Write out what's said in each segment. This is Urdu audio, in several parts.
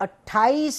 28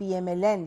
PMLN।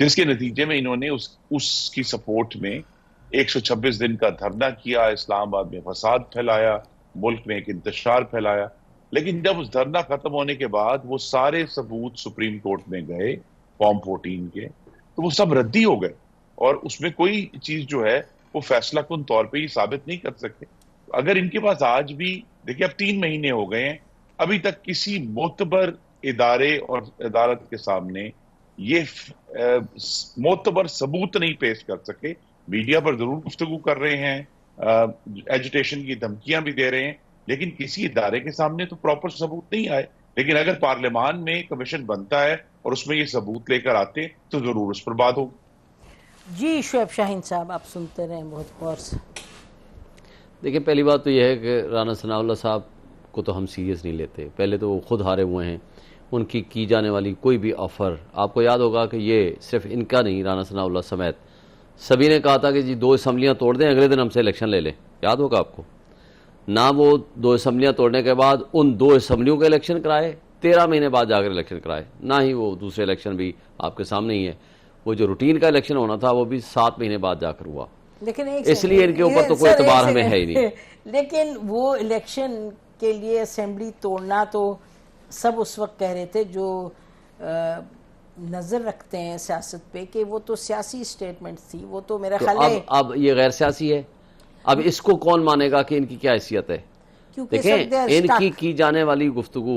جس کے نتیجے میں انہوں نے اس کی سپورٹ میں 126 دن کا دھرنا کیا، اسلام آباد میں فساد پھیلایا، ملک میں ایک انتشار پھیلایا. لیکن جب اس دھرنا ختم ہونے کے بعد وہ سارے ثبوت سپریم کورٹ میں گئے فارم 14 کے، تو وہ سب ردی ہو گئے، اور اس میں کوئی چیز جو ہے وہ فیصلہ کن طور پہ ہی ثابت نہیں کر سکتے. اگر ان کے پاس آج بھی، دیکھیں اب 3 مہینے ہو گئے ہیں، ابھی تک کسی معتبر ادارے اور عدالت کے سامنے یہ معتبر ثبوت نہیں پیش کر سکے. میڈیا پر ضرور گفتگو کر رہے ہیں، ایجوٹیشن کی دھمکیاں بھی دے رہے ہیں، لیکن کسی ادارے کے سامنے تو پراپر ثبوت نہیں آئے. لیکن اگر پارلیمان میں کمیشن بنتا ہے اور اس میں یہ ثبوت لے کر آتے تو ضرور اس پر بات ہوگی. جی شعیب شاہین صاحب، آپ سنتے رہیں بہت غور سے. دیکھیں پہلی بات تو یہ ہے کہ رانا ثناء اللہ صاحب کو تو ہم سیریس نہیں لیتے. پہلے تو وہ خود ہارے ہوئے ہیں، ان کی جانے والی کوئی بھی آفر، آپ کو یاد ہوگا کہ یہ صرف ان کا نہیں، رانا ثناء اللہ سمیت سبھی نے کہا تھا کہ جی 2 اسمبلیاں توڑ دیں، اگلے دن ہم سے الیکشن لے لیں. یاد ہوگا آپ کو. نہ وہ 2 اسمبلیاں توڑنے کے بعد ان 2 اسمبلیوں کے الیکشن کرائے، 13 مہینے بعد جا کر الیکشن کرائے، نہ ہی وہ دوسرے الیکشن بھی آپ کے سامنے ہی ہے. وہ جو روٹین کا الیکشن ہونا تھا وہ بھی 7 مہینے بعد جا کر ہوا. لیکن اس لیے ان کے اوپر تو کوئی اعتبار ہمیں ہے ہی نہیں. لیکن وہ الیکشن کے لیے اسمبلی توڑنا تو سب اس وقت کہہ رہے تھے جو نظر رکھتے ہیں سیاست پہ کہ وہ تو سیاسی اسٹیٹمنٹ تھی، وہ تو میرا خیال ہے اب یہ غیر سیاسی ہے. اب اس کو کون مانے گا کہ ان کی کیا حیثیت ہے؟ دیکھیں ان کی جانے والی گفتگو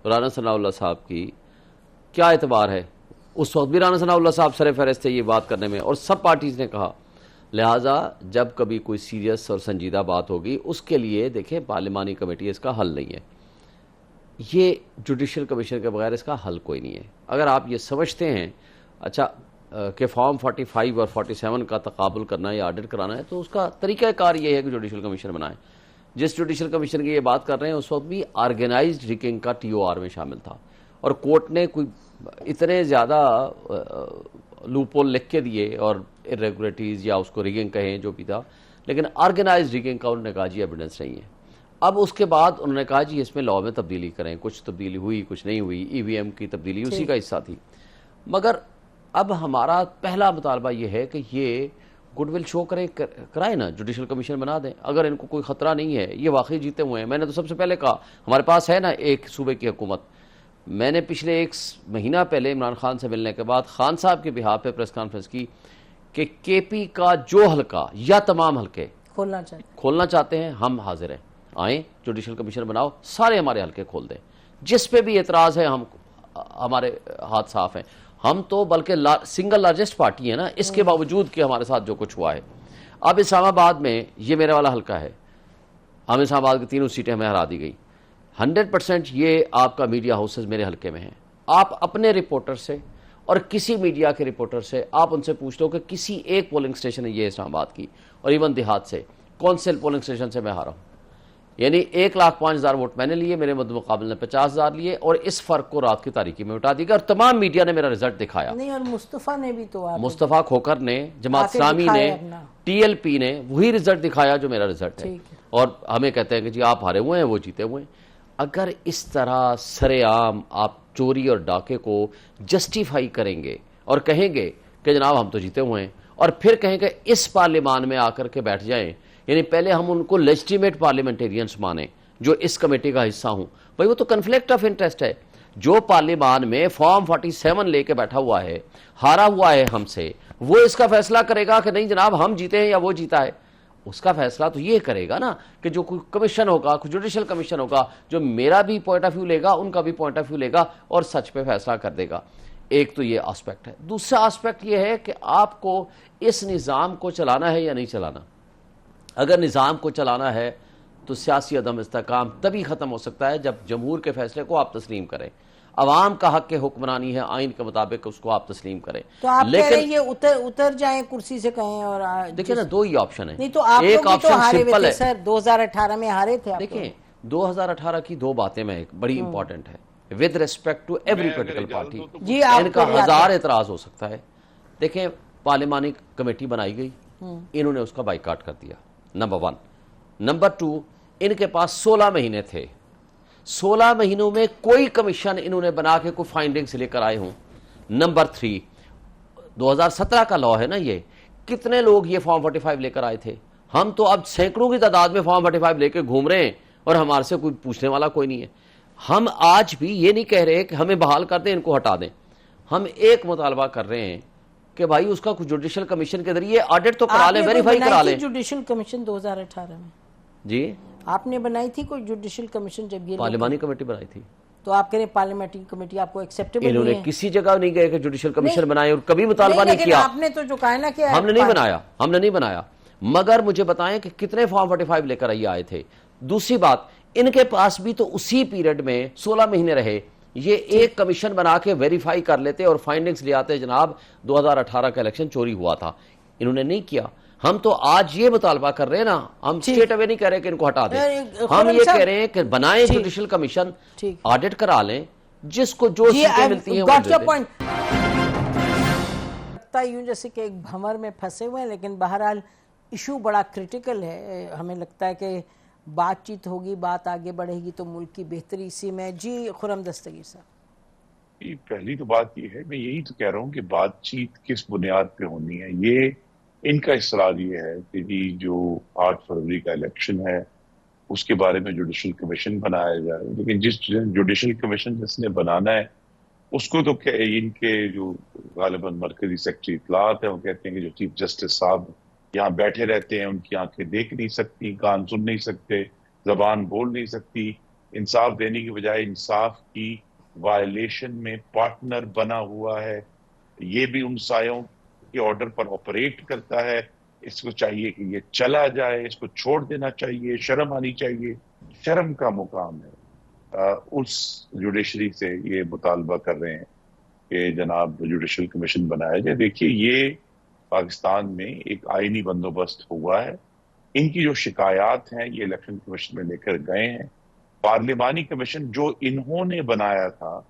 رانا ثناء اللہ صاحب کی کیا اعتبار ہے؟ اس وقت بھی رانا ثناء اللہ صاحب سر فہرست تھے یہ بات کرنے میں، اور سب پارٹیز نے کہا. لہٰذا جب کبھی کوئی سیریس اور سنجیدہ بات ہوگی اس کے لیے دیکھیں پارلیمانی کمیٹی اس کا حل نہیں ہے. یہ جوڈیشل کمیشن کے بغیر اس کا حل کوئی نہیں ہے. اگر آپ یہ سمجھتے ہیں اچھا کہ فارم 45 اور 47 کا تقابل کرنا یا آڈٹ کرانا ہے تو اس کا طریقہ کار یہ ہے کہ جوڈیشل کمیشن بنائیں. جس جوڈیشل کمیشن کی یہ بات کر رہے ہیں اس وقت بھی آرگنائزڈ ریگنگ کا TOR میں شامل تھا، اور کورٹ نے کوئی اتنے زیادہ لوپول لکھ کے دیے اور irregularities یا اس کو ریگنگ کہیں جو بھی تھا، لیکن آرگنائزڈ ریگنگ کا انہوں نے کہا جی ایویڈنس نہیں ہے. اب اس کے بعد انہوں نے کہا جی اس میں لاء میں تبدیلی کریں، کچھ تبدیلی ہوئی کچھ نہیں ہوئی، EVM کی تبدیلی اسی کا حصہ تھی. مگر اب ہمارا پہلا مطالبہ یہ ہے کہ یہ گڈ ول شو کرائیں نا، جوڈیشل کمیشن بنا دیں. اگر ان کو کوئی خطرہ نہیں ہے، یہ واقعی جیتے ہوئے ہیں. میں نے تو سب سے پہلے کہا ہمارے پاس ہے نا ایک صوبے کی حکومت. میں نے پچھلے 1 مہینہ پہلے عمران خان سے ملنے کے بعد خان صاحب کے بہاف پہ پریس کانفرنس کی کہ KP کا جو حلقہ یا تمام حلقے کھولنا چاہتے ہیں ہم حاضر ہیں، آئیں جوڈیشل کمیشن بناؤ، سارے ہمارے حلقے کھول دیں. جس پہ بھی اعتراض ہے ہمارے ہاتھ صاف ہیں. ہم تو بلکہ سنگل لارجسٹ پارٹی ہے نا، اس کے باوجود کہ ہمارے ساتھ جو کچھ ہوا ہے. اب اسلام آباد میں یہ میرے والا حلقہ ہے، ہم اسلام آباد کی 3 سیٹیں ہمیں ہرا دی گئی. 100% یہ آپ کا میڈیا ہاؤسز میرے حلقے میں ہیں. آپ اپنے رپورٹر سے اور کسی میڈیا کے رپورٹر سے آپ ان سے پوچھ لو کہ کسی ایک پولنگ سٹیشن ہے یہ اسلام آباد کی، اور ایون دیہات سے کون سے پولنگ سٹیشن سے میں ہارا ہوں. یعنی 1,05,000 ووٹ میں نے لیے، میرے مد مقابل نے 50,000 لیے، اور اس فرق کو رات کی تاریکی میں اٹھا دی گیا. اور تمام میڈیا نے میرا رزلٹ دکھایا. نہیں، اور مصطفیٰ نے بھی تو مصطفیٰ کھوکھر نے، جماعت اسلامی نے، TLP نے وہی رزلٹ دکھایا جو میرا رزلٹ ہے. اور ہمیں کہتے ہیں کہ جی آپ ہارے ہوئے ہیں وہ جیتے ہوئے ہیں. اگر اس طرح سرے عام آپ چوری اور ڈاکے کو جسٹیفائی کریں گے اور کہیں گے کہ جناب ہم تو جیتے ہوئے ہیں، اور پھر کہیں کہ اس پارلیمان میں آ کر کے بیٹھ جائیں، یعنی پہلے ہم ان کو لیجٹیمیٹ پارلیمنٹیرینز مانیں جو اس کمیٹی کا حصہ ہوں. بھائی وہ تو کنفلکٹ آف انٹرسٹ ہے. جو پارلیمان میں فارم 47 لے کے بیٹھا ہوا ہے، ہارا ہوا ہے ہم سے، وہ اس کا فیصلہ کرے گا کہ نہیں جناب ہم جیتے ہیں یا وہ جیتا ہے. اس کا فیصلہ تو یہ کرے گا نا کہ جو کوئی کمیشن ہوگا، کوئی جوڈیشل کمیشن ہوگا جو میرا بھی پوائنٹ آف ویو لے گا، ان کا بھی پوائنٹ آف ویو لے گا اور سچ پہ فیصلہ کر دے گا. ایک تو یہ آسپیکٹ ہے. دوسرا آسپیکٹ یہ ہے کہ آپ کو اس نظام کو چلانا ہے یا نہیں چلانا. اگر نظام کو چلانا ہے تو سیاسی عدم استحکام تبھی ختم ہو سکتا ہے جب جمہور کے فیصلے کو آپ تسلیم کریں. عوام کا حق کے حکمرانی ہے، آئین کے مطابق اس کو آپ تسلیم کریں. تو آپ کہہ رہے ہیں یہ اتر جائیں کرسی سے کہیں. اور دیکھیں نا 2 ہی آپشن ہیں. نہیں تو آپ ایک آپشن سمپل ہے سر 2018 میں ہارے تھے. دیکھیں 2018 کی 2 باتیں میں بڑی امپورٹنٹ ہے with respect to every political party. ان کا 1000 اعتراض ہو سکتا ہے. دیکھیں پارلیمانی کمیٹی بنائی گئی، انہوں نے اس کا بائیکاٹ کر دیا، نمبر 1. نمبر 2، ان کے پاس 16 مہینے تھے. 16 مہینوں میں کوئی کمیشن انہوں نے بنا کے کوئی فائنڈنگز لے کر آئے ہوں. نمبر 3، 2017 کا لا ہے نا یہ. کتنے لوگ یہ فارم 45 لے کر آئے تھے؟ ہم تو اب سینکڑوں کی تعداد میں فارم 45 لے کے گھوم رہے ہیں اور ہمارے سے کوئی پوچھنے والا کوئی نہیں ہے. ہم آج بھی یہ نہیں کہہ رہے کہ ہمیں بحال کر دیں، ان کو ہٹا دیں. ہم ایک مطالبہ کر رہے ہیں کہ بھائی اس کا کچھ جوڈیشل کمیشن کے ذریعے آڈٹ تو کرا لیں، ویریفائی کرا لیں. جوڈیشل کمیشن 2018 میں جی آپ نے بنائی تھی کوئی جوڈیشل کمیشن؟ جب یہ پارلیمانی کمیٹی بنائی تھی تو آپ کہہ رہے پارلیمنٹری کمیٹی آپ کو ایکسیپٹیبل انہوں نے کسی جگہ نہیں گئے کہ جوڈیشل کمیشن بنائے اور کبھی مطالبہ نہیں کیا. آپ نے تو جو کہا نا کہ ہم نے نہیں بنایا. مگر مجھے بتائیں کہ کتنے فارم 45 لے کر آئے تھے. دوسری بات، ان کے پاس بھی تو اسی پیریڈ میں 16 مہینے رہے، یہ ایک کمیشن بنا کے ویریفائی کر لیتے اور فائنڈنگز لے آتے جناب 2018 کا الیکشن چوری ہوا تھا. انہوں نے نہیں کیا. ہم تو آج یہ مطالبہ کر رہے ہیں نا، ہم اسٹیٹ اوے نہیں کہہ رہے کہ ان کو ہٹا دیں، ہم یہ کہہ رہے ہیں کہ بنائیں جوڈیشل کمیشن، آڈٹ کرا لیں، جس کو جو سیٹیں ملتی ہیں. یوں جیسے کہ ایک بھنور میں پھنسے ہوئے ہیں، لیکن بہرحال ایشو بڑا کریٹیکل ہے. ہمیں لگتا ہے کہ بات چیت ہوگی، بات آگے بڑھے گی تو ملک کی بہتری اسی میں. جی خرم دستگیر صاحب. پہلی تو بات یہ ہے، میں یہی تو کہہ رہا ہوں کہ بات چیت کس بنیاد پہ ہونی ہے. یہ ان کا اصرار یہ ہے کہ جی جو 8 فروری کا الیکشن ہے اس کے بارے میں جوڈیشل کمیشن بنایا جائے. لیکن جس جوڈیشل کمیشن جس نے بنانا ہے اس کو تو ان کے جو غالباً مرکزی سیکرٹری اطلاعات ہیں وہ کہتے ہیں کہ جو چیف جسٹس صاحب یہاں بیٹھے رہتے ہیں ان کی آنکھیں دیکھ نہیں سکتی، کان سن نہیں سکتے، زبان بول نہیں سکتی. انصاف دینے کی بجائے انصاف کی وائلیشن میں پارٹنر بنا ہوا ہے. یہ بھی ان سایوں کے آرڈر پر آپریٹ کرتا ہے. اس کو چاہیے کہ یہ چلا جائے، اس کو چھوڑ دینا چاہیے، شرم آنی چاہیے. شرم کا مقام ہے. اس جوڈیشری سے یہ مطالبہ کر رہے ہیں کہ جناب جوڈیشل کمیشن بنایا جائے. دیکھیے یہ پاکستان میں ایک آئینی بندوبست ہوا ہے. ان کی جو شکایات ہیں یہ الیکشن کمیشن میں لے کر گئے ہیں. پارلیمانی کمیشن جو انہوں نے بنایا تھا،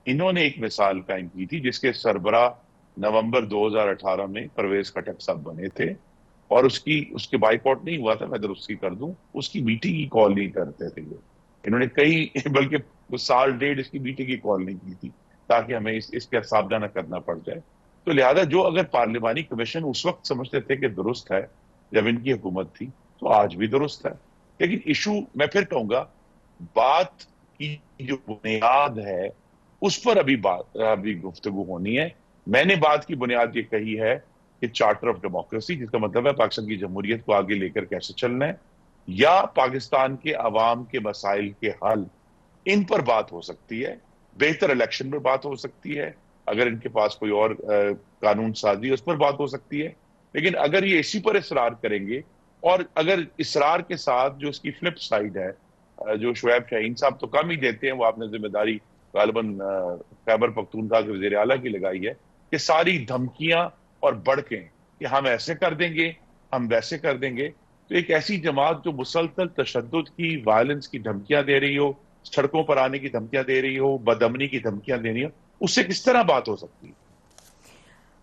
انہوں نے ایک مثال قائم کی تھی جس کے سربراہ نومبر 2018 میں پرویز خٹک صاحب بنے تھے، اور اس کے بائیک آؤٹ نہیں ہوا تھا. میں درستی کر دوں، اس کی میٹنگ کی کال نہیں کرتے تھے. انہوں نے بلکہ سال ڈیڑھ اس کی میٹنگ کی کال نہیں کی تھی تاکہ ہمیں اس کا سامنا نہ کرنا پڑ جائے. تو لہذا جو اگر پارلیمانی کمیشن اس وقت سمجھتے تھے کہ درست ہے جب ان کی حکومت تھی، تو آج بھی درست ہے. لیکن ایشو میں پھر کہوں گا، بات کی جو بنیاد ہے اس پر ابھی گفتگو ہونی ہے. میں نے بات کی بنیاد یہ کہی ہے کہ چارٹر آف ڈیموکریسی، جس کا مطلب ہے پاکستان کی جمہوریت کو آگے لے کر کیسے چلنا ہے، یا پاکستان کے عوام کے مسائل کے حل، ان پر بات ہو سکتی ہے. بہتر الیکشن پر بات ہو سکتی ہے. اگر ان کے پاس کوئی اور قانون سازی ہے اس پر بات ہو سکتی ہے. لیکن اگر یہ اسی پر اصرار کریں گے، اور اگر اصرار کے ساتھ جو اس کی فلپ سائیڈ ہے، جو شعیب شاہین صاحب تو کم ہی دیتے ہیں، وہ آپ نے ذمہ داری غالباً خیبر پختونخوا کے وزیر اعلیٰ کی لگائی ہے کہ ساری دھمکیاں اور بڑکیں کہ ہم ایسے کر دیں گے، ہم ویسے کر دیں گے. تو ایک ایسی جماعت جو مسلسل تشدد کی، وائلنس کی دھمکیاں دے رہی ہو، سڑکوں پر آنے کی دھمکیاں دے رہی ہو، بدامنی کی دھمکیاں دے رہی ہو، اس سے کس طرح بات ہو سکتی ہے؟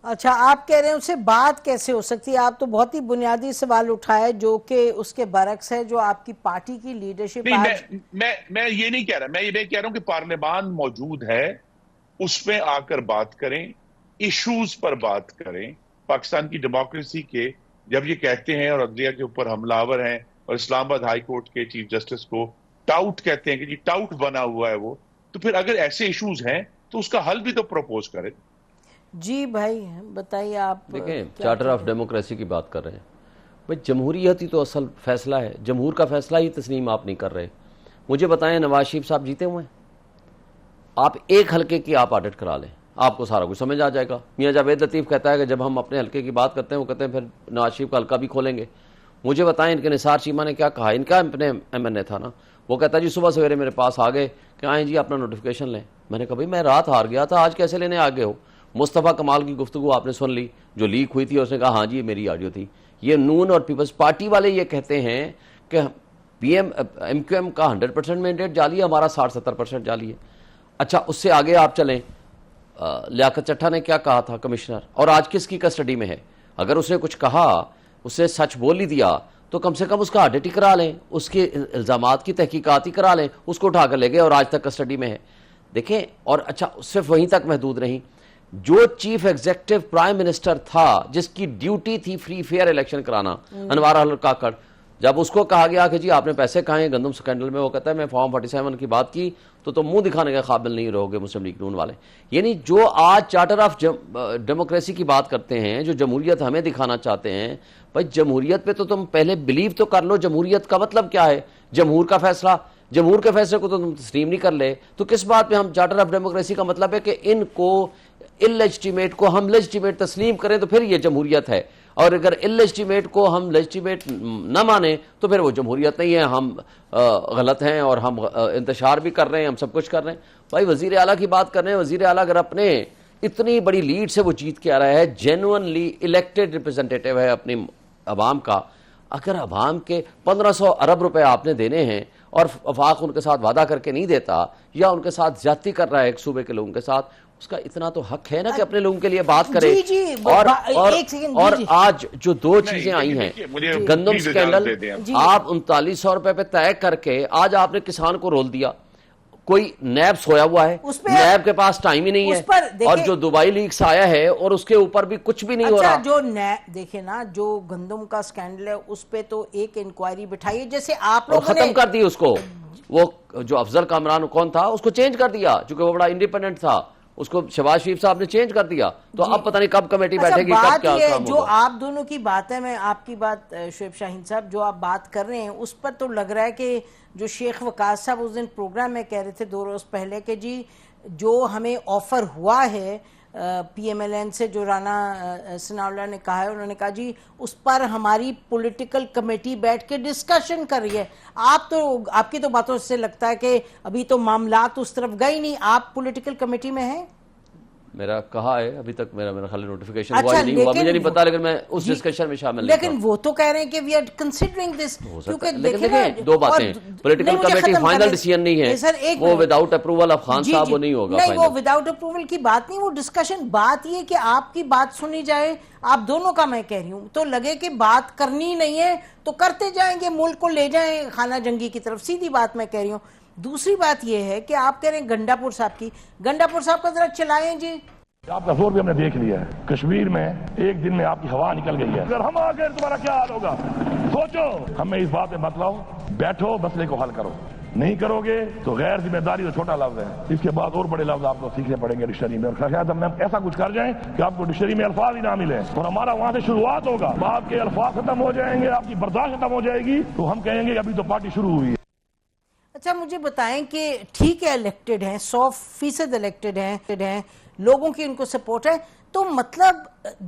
اچھا، آپ کہہ رہے ہیں اس سے بات کیسے ہو سکتی ہے؟ آپ تو بہت ہی بنیادی سوال اٹھائے جو کہ اس کے برعکس ہے جو آپ کی پارٹی کی لیڈرشپ. میں یہ نہیں کہہ رہا، میں یہ کہہ رہا ہوں کہ پارلیمان موجود ہے، اس میں آ کر بات کریں، ایشوز پر بات کریں. پاکستان کی ڈیموکریسی کے جب یہ کہتے ہیں اور عدلیہ کے اوپر حملہ آور ہیں اور اسلام آباد ہائی کورٹ کے چیف جسٹس کو ٹاؤٹ کہتے ہیں کہ جی ٹاؤٹ بنا ہوا ہے وہ، تو پھر اگر ایسے ایشوز ہیں تو اس کا حل بھی تو پروپوز کریں. جی بھائی بتائیے. آپ دیکھیں چارٹر آف ڈیموکریسی کی بات کر رہے ہیں. بھائی جمہوریت ہی تو اصل فیصلہ ہے، جمہور کا فیصلہ ہی تسلیم آپ نہیں کر رہے. مجھے بتائیں نواز شریف صاحب جیتے ہوئے ہیں، آپ ایک حلقے کی آپ آڈٹ کرا لیں، آپ کو سارا کچھ سمجھ آ جائے گا. میاں جاوید لطیف کہتا ہے کہ جب ہم اپنے حلقے کی بات کرتے ہیں وہ کہتے ہیں پھر نواز شریف کا حلقہ بھی کھولیں گے. مجھے بتائیں ان کے نثار چیمہ نے کیا کہا، ان کا اپنے ایم این اے تھا نا، وہ کہتا ہے جی صبح سویرے میرے پاس آ گئے کہ آئیں جی اپنا نوٹیفیکیشن لیں. میں نے کہا بھائی میں رات ہار گیا تھا، آج کیسے لینے آگے ہو؟ مصطفیٰ کمال کی گفتگو آپ نے سن لی جو لیک ہوئی تھی، اس نے کہا ہاں جی میری آڈیو تھی. یہ نون اور پیپلز پارٹی والے یہ کہتے ہیں کہ ایم کیو ایم کا 100% مینڈیٹ جعلی ہے، ہمارا 60-70% جعلی ہے. اچھا اس سے آگے آپ چلیں، لیاقت چٹھا نے کیا کہا تھا کمشنر، اور آج کس کی کسٹڈی میں ہے؟ اگر اس نے کچھ کہا، اس نے سچ بول ہی دیا تو کم سے کم اس کا آڈٹ ہی کرا لیں، اس کے الزامات کی تحقیقات ہی کرا لیں. اس کو اٹھا کر لے گئے اور آج تک کسٹڈی میں ہے. دیکھیں، اور اچھا صرف وہیں تک محدود نہیں، جو چیف ایگزیکٹو پرائم منسٹر تھا جس کی ڈیوٹی تھی فری فیئر الیکشن کرانا، انوار حلر کاکڑ، جب اس کو کہا گیا کہ جی آپ نے پیسے کھائے گندم سکینڈل میں، وہ کہتا ہے میں فارم 47 کی بات کی تو تم منہ دکھانے کے قابل نہیں رہو گے مسلم لیگ نون والے. یعنی جو آج چارٹر آف ڈیموکریسی کی بات کرتے ہیں، جو جمہوریت ہمیں دکھانا چاہتے ہیں، بھائی جمہوریت پہ تو تم پہلے بلیو تو کر لو. جمہوریت کا مطلب کیا ہے؟ جمہور کا فیصلہ. جمہور کے فیصلے کو تو تم تسلیم نہیں کر لے تو کس بات پہ ہم چارٹر آف ڈیموکریسی کا مطلب ہے کہ ان کو اللیجٹیمیٹ کو ہم لیجٹیمیٹ تسلیم کریں تو پھر یہ جمہوریت ہے، اور اگر اللیجٹیمیٹ کو ہم لیجٹیمیٹ نہ مانیں تو پھر وہ جمہوریت نہیں ہے، ہم غلط ہیں اور ہم انتشار بھی کر رہے ہیں، ہم سب کچھ کر رہے ہیں. بھائی وزیر اعلیٰ کی بات کر رہے ہیں، وزیر اعلیٰ اگر اپنے اتنی بڑی لیڈ سے وہ جیت کے آ رہا ہے، جینوئنلی الیکٹڈ ریپرزینٹیٹیو ہے اپنی عوام کا، اگر عوام کے 1500 ارب روپے آپ نے دینے ہیں اور وفاق ان کے ساتھ وعدہ کر کے نہیں دیتا یا ان کے ساتھ زیادتی کر رہا ہے ایک صوبے کے لوگوں کے ساتھ، اس کا اتنا تو حق ہے نا کہ اپنے لوگوں کے لیے بات کرے. اور آج جو دو چیزیں آئی ہیں، گندم سکینڈل، آپ 3900 روپے پہ طے کر کے آج آپ نے کسان کو رول دیا. کوئی نیب سویا ہوا ہے، نیب کے پاس ٹائم ہی نہیں ہے، اور جو دبئی لیکس آیا ہے اور اس کے اوپر بھی کچھ بھی نہیں ہو رہا. جو دیکھیں نا، جو گندم کا سکینڈل ہے اس پہ تو ایک انکوائری بٹھائی ہے، جیسے آپ لوگوں نے ختم کر دی اس کو. وہ جو افضل کامران کون تھا اس کو چینج کر دیا، چونکہ وہ بڑا انڈیپینڈنٹ تھا، اس کو شہباز شریف صاحب نے چینج کر دیا. تو اب پتہ نہیں کب کمیٹی بیٹھے گی، کب کیا کام ہوگا. جو آپ دونوں کی بات ہے، میں آپ کی بات شعیب شاہین صاحب جو آپ بات کر رہے ہیں اس پر تو لگ رہا ہے کہ جو شیخ وقاص صاحب اس دن پروگرام میں کہہ رہے تھے 2 روز پہلے کہ جی جو ہمیں آفر ہوا ہے پی ایم ایل این سے، جو رانا ثناء اللہ نے کہا ہے، انہوں نے کہا جی اس پر ہماری پولیٹیکل کمیٹی بیٹھ کے ڈسکشن کر رہی ہے. آپ کی تو باتوں سے لگتا ہے کہ ابھی تو معاملات اس طرف گئی نہیں، آپ پولیٹیکل کمیٹی میں ہیں. میرا کہا ہے ابھی تک میرا خیال نوٹیفیکیشن ہوا نہیں ہوا، مجھے نہیں پتا، لیکن میں اس ڈسکشن میں شامل نہیں. لیکن وہ تو کہہ رہے ہیں کہ وی آر کنسیڈرنگ دس، کیونکہ دیکھیں دو باتیں، پولیٹیکل کمیٹی فائنل ڈیسیژن نہیں ہے، وہ وداؤٹ اپروول آف خان صاحب وہ نہیں ہوگا. نہیں، وہ وداؤٹ اپروول کی بات نہیں، وہ ڈسکشن. بات یہ کہ آپ کی بات سنی جائے، آپ دونوں کا میں کہہ رہی ہوں، تو لگے کہ بات کرنی نہیں ہے تو کرتے جائیں گے، ملک کو لے جائیں خانہ جنگی کی طرف. سیدھی بات میں کہہ رہی ہوں. دوسری بات یہ ہے کہ آپ کہہ رہے ہیں گنڈا پور صاحب کی، گنڈا پور صاحب کا ذرا چلائیں جی. آپ کا زور بھی ہم نے دیکھ لیا ہے، کشمیر میں ایک دن میں آپ کی ہوا نکل گئی ہے. اگر ہم آ گئے تمہارا کیا حال ہوگا سوچو. ہمیں اس بات میں مت لاؤ، بیٹھو مسئلے کو حل کرو. نہیں کرو گے تو غیر ذمہ داری تو چھوٹا لفظ ہے، اس کے بعد اور بڑے لفظ آپ کو سیکھنے پڑیں گے ڈکشنری میں. اور شاید ہم ایسا کچھ کر جائیں کہ آپ کو ڈکشنری میں الفاظ ہی نہ ملیں، اور ہمارا وہاں سے شروعات ہوگا. آپ کے الفاظ ختم ہو جائیں گے، آپ کی برداشت ختم ہو جائے گی، تو ہم کہیں گے ابھی تو پارٹی شروع ہوئی ہے. اچھا مجھے بتائیں کہ ٹھیک ہے الیکٹڈ ہیں، 100% الیکٹڈ ہیں، لوگوں کی ان کو سپورٹ ہے، تو مطلب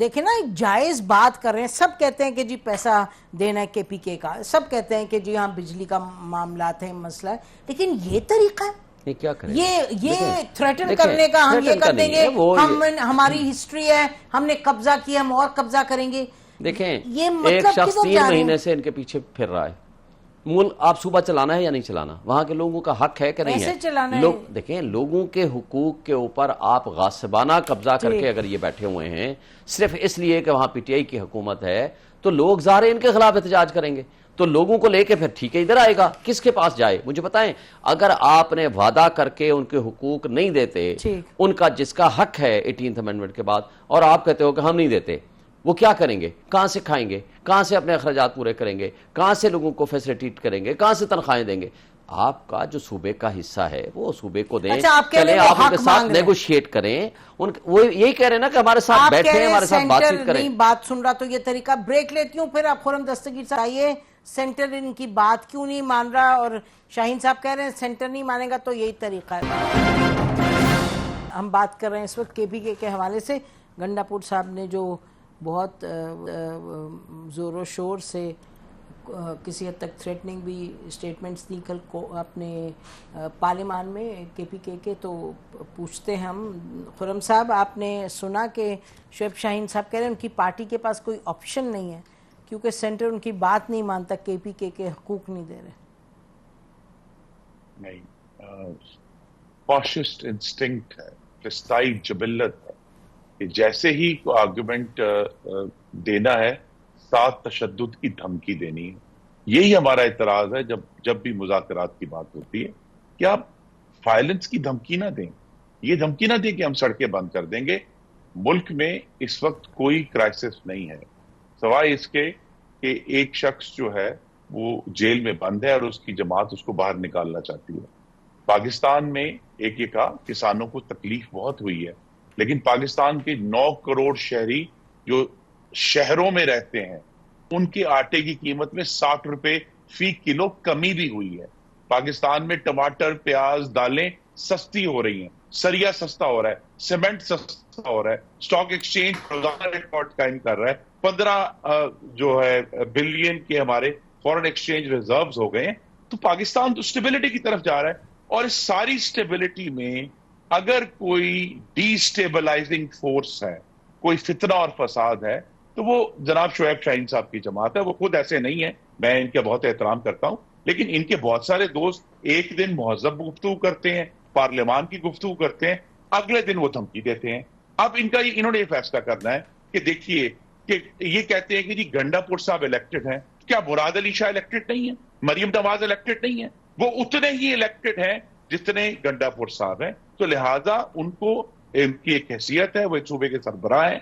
دیکھیں نا ایک جائز بات کر رہے ہیں. سب کہتے ہیں کہ جی پیسہ دینا ہے کے پی کے کا، سب کہتے ہیں کہ جی ہاں بجلی کا معاملات ہیں، مسئلہ ہے، لیکن یہ طریقہ ہے، کیا کریں؟ یہ تھریٹن کرنے کا، ہم یہ کر دیں گے، ہماری ہسٹری ہے، ہم نے قبضہ کیا، ہم اور قبضہ کریں گے. دیکھیں یہ ایک شخص 3 مہینے سے ان کے پیچھے پھر رہا ہے. ملک آپ صوبہ چلانا ہے یا نہیں چلانا، وہاں کے لوگوں کا حق ہے کہ نہیں ہے. دیکھیں لوگوں کے حقوق کے اوپر آپ غاصبانہ قبضہ کر کے اگر یہ بیٹھے ہوئے ہیں صرف اس لیے کہ وہاں پی ٹی آئی کی حکومت ہے، تو لوگ ظاہر ان کے خلاف احتجاج کریں گے. تو لوگوں کو لے کے پھر ٹھیک ہے ادھر آئے گا، کس کے پاس جائے مجھے بتائیں. اگر آپ نے وعدہ کر کے ان کے حقوق نہیں دیتے، ان کا جس کا حق ہے 18th امینڈمنٹ کے بعد، اور آپ کہتے ہو کہ ہم نہیں دیتے، وہ کیا کریں گے؟ کہاں سے کھائیں گے؟ کہاں سے اپنے اخراجات پورے کریں گے؟ کہاں سے لوگوں کو فیسلیٹیٹ کریں گے؟ کہاں سے تنخواہیں دیں گے؟ آپ کا جو صوبے کا حصہ ہے وہ صوبے کو دیں. چلیں آپ ان کے ساتھ نیگوشیٹ کریں. وہ یہی کہہ رہے ہیں نا کہ ہمارے ساتھ بیٹھیں، ہمارے ساتھ بات چیت کریں. نہیں بات سن رہا تو یہ طریقہ. بریک لیتی ہوں، پھر آپ خرم دستگیر صاحب آئیے. سینٹر ان کی بات کیوں نہیں مان رہا، اور شاہین صاحب کہہ رہے ہیں سینٹر نہیں مانے گا تو یہی طریقہ ہے. ہم بات کر رہے ہیں اس وقت کے پی کے حوالے سے. گنڈا پور صاحب نے جو بہت زور و شور سے کسی حد تک تھریٹننگ بھی اسٹیٹمنٹس دی کل کو اپنے پارلیمان میں کے پی کے، تو پوچھتے ہیں ہم خرم صاحب، آپ نے سنا کہ شعیب شاہین صاحب کہہ رہے ہیں ان کی پارٹی کے پاس کوئی آپشن نہیں ہے کیونکہ سینٹر ان کی بات نہیں مانتا، کے پی کے حقوق نہیں دے رہے. نہیں، فاشسٹ انسٹنکٹ ہے، فلسطائی جبلت ہے کہ جیسے ہی کوئی آرگومنٹ دینا ہے ساتھ تشدد کی دھمکی دینی ہے. یہی ہمارا اعتراض ہے جب بھی مذاکرات کی بات ہوتی ہے کہ آپ وائلنس کی دھمکی نہ دیں. یہ دھمکی نہ دیں کہ ہم سڑکیں بند کر دیں گے. ملک میں اس وقت کوئی کرائسس نہیں ہے سوائے اس کے کہ ایک شخص جو ہے وہ جیل میں بند ہے اور اس کی جماعت اس کو باہر نکالنا چاہتی ہے. پاکستان میں ایک یہ کہا کسانوں کو تکلیف بہت ہوئی ہے, لیکن پاکستان کے 9 کروڑ شہری جو شہروں میں رہتے ہیں ان کے آٹے کی قیمت میں 60 روپے فی کلو کمی بھی ہوئی ہے. پاکستان میں ٹماٹر, پیاز, دالیں سستی ہو رہی ہیں, سریا سستا ہو رہا ہے, سیمنٹ سستا ہو رہا ہے, اسٹاک ایکسچینج روزانہ ریکارڈ قائم کر رہا ہے, 15 جو ہے بلین کے ہمارے فورن ایکسچینج ریزروز ہو گئے ہیں. تو پاکستان تو اسٹیبلٹی کی طرف جا رہا ہے, اور اس ساری اسٹیبلٹی میں اگر کوئی ڈی اسٹیبلائزنگ فورس ہے, کوئی فتنہ اور فساد ہے, تو وہ جناب شعیب شاہین صاحب کی جماعت ہے. وہ خود ایسے نہیں ہے, میں ان کا بہت احترام کرتا ہوں, لیکن ان کے بہت سارے دوست ایک دن مہذب گفتگو کرتے ہیں, پارلیمان کی گفتگو کرتے ہیں, اگلے دن وہ دھمکی دیتے ہیں. اب انہوں نے یہ فیصلہ کرنا ہے کہ دیکھیے کہ یہ کہتے ہیں کہ جی گنڈا پور صاحب الیکٹڈ ہیں, کیا مراد علی شاہ الیکٹڈ نہیں ہے, مریم نواز الیکٹڈ نہیں ہے؟ وہ اتنے ہی الیکٹڈ ہیں جتنے گنڈا پور صاحب ہیں. تو لہذا ان کو ان کی ایک حیثیت ہے, وہ ایک صوبے کے سربراہ ہیں,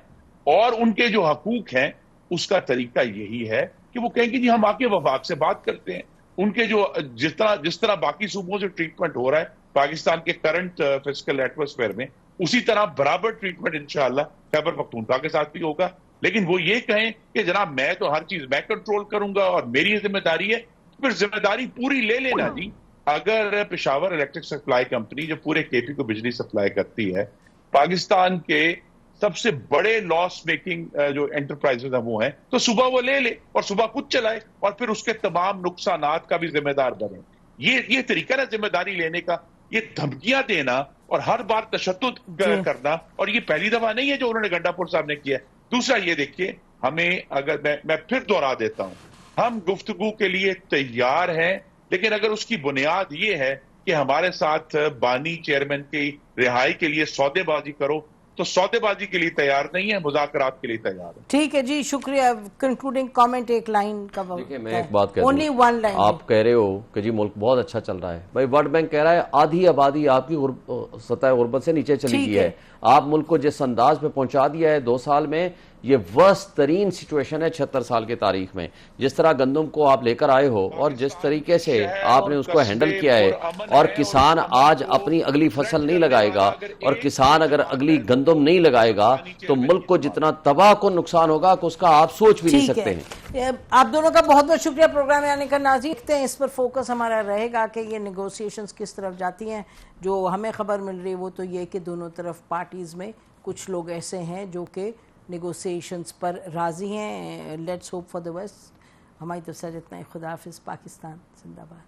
اور ان کے جو حقوق ہیں اس کا طریقہ یہی ہے کہ وہ کہیں گے جی ہم آ کے وفاق سے بات کرتے ہیں. ان کے جو جس طرح باقی صوبوں سے ٹریٹمنٹ ہو رہا ہے پاکستان کے کرنٹ فسکل ایٹماسفیئر میں, اسی طرح برابر ٹریٹمنٹ انشاءاللہ خیبر پختونخوا کے ساتھ بھی ہوگا. لیکن وہ یہ کہیں کہ جناب میں تو ہر چیز میں کنٹرول کروں گا اور میری یہ ذمہ داری ہے, پھر ذمہ داری پوری لے لینا جی. اگر پشاور الیکٹرک سپلائی کمپنی جو پورے کے پی کو بجلی سپلائی کرتی ہے, پاکستان کے سب سے بڑے لاس میکنگ جو انٹرپرائزز ہیں وہ ہیں, تو صبح وہ لے لے اور صبح خود چلائے اور پھر اس کے تمام نقصانات کا بھی ذمہ دار بنے. یہ طریقہ نا ذمہ داری لینے کا. یہ دھمکیاں دینا اور ہر بار تشدد کرنا, اور یہ پہلی دفعہ نہیں ہے جو انہوں نے گنڈا پور صاحب نے کیا. دوسرا یہ دیکھیے, ہمیں اگر میں پھر دوہرا دیتا ہوں, ہم گفتگو کے لیے تیار ہیں, لیکن اگر اس کی بنیاد یہ ہے کہ ہمارے ساتھ بانی چیئرمین کی رہائی کے لیے سودے بازی کرو, تو سودے بازی کے لیے تیار نہیں ہے, مذاکرات کے لیے تیار ہے. ٹھیک ہے جی, شکریہ. کنکلوڈنگ کامنٹ ایک لائن کا. دیکھیں میں ایک بات کہہ دوں, آپ کہہ رہے ہو کہ جی ملک بہت اچھا چل رہا ہے. بھائی ورلڈ بینک کہہ رہا ہے آدھی آبادی آپ کی سطح غربت سے نیچے چلی گئی ہے. آپ ملک کو جس انداز پہ پہنچا دیا ہے 2 سال میں, یہ ورسٹ ترین سچویشن ہے 76 سال کی تاریخ میں. جس طرح گندم کو آپ لے کر آئے ہو اور جس طریقے سے آپ نے اس کو ہینڈل کیا ہے, اور کسان آج اپنی اگلی فصل نہیں لگائے گا, اور کسان اگر اگلی گندم نہیں لگائے گا تو ملک کو جتنا تباہ کو نقصان ہوگا کہ اس کا آپ سوچ بھی نہیں سکتے ہیں. آپ دونوں کا بہت بہت شکریہ پروگرام میں آنے کا. ناظرین دیکھتے ہیں اس پر فوکس ہمارا رہے گا کہ یہ نیگوسیشنز کس طرف جاتی ہیں. جو ہمیں خبر مل رہی ہے وہ تو یہ کہ دونوں طرف پارٹیز میں کچھ لوگ ایسے ہیں جو کہ نیگوسیشنز پر راضی ہیں. Let's hope for the best. ہماری طرف سے اتنا ہی. خدا حافظ. پاکستان زندہ باد.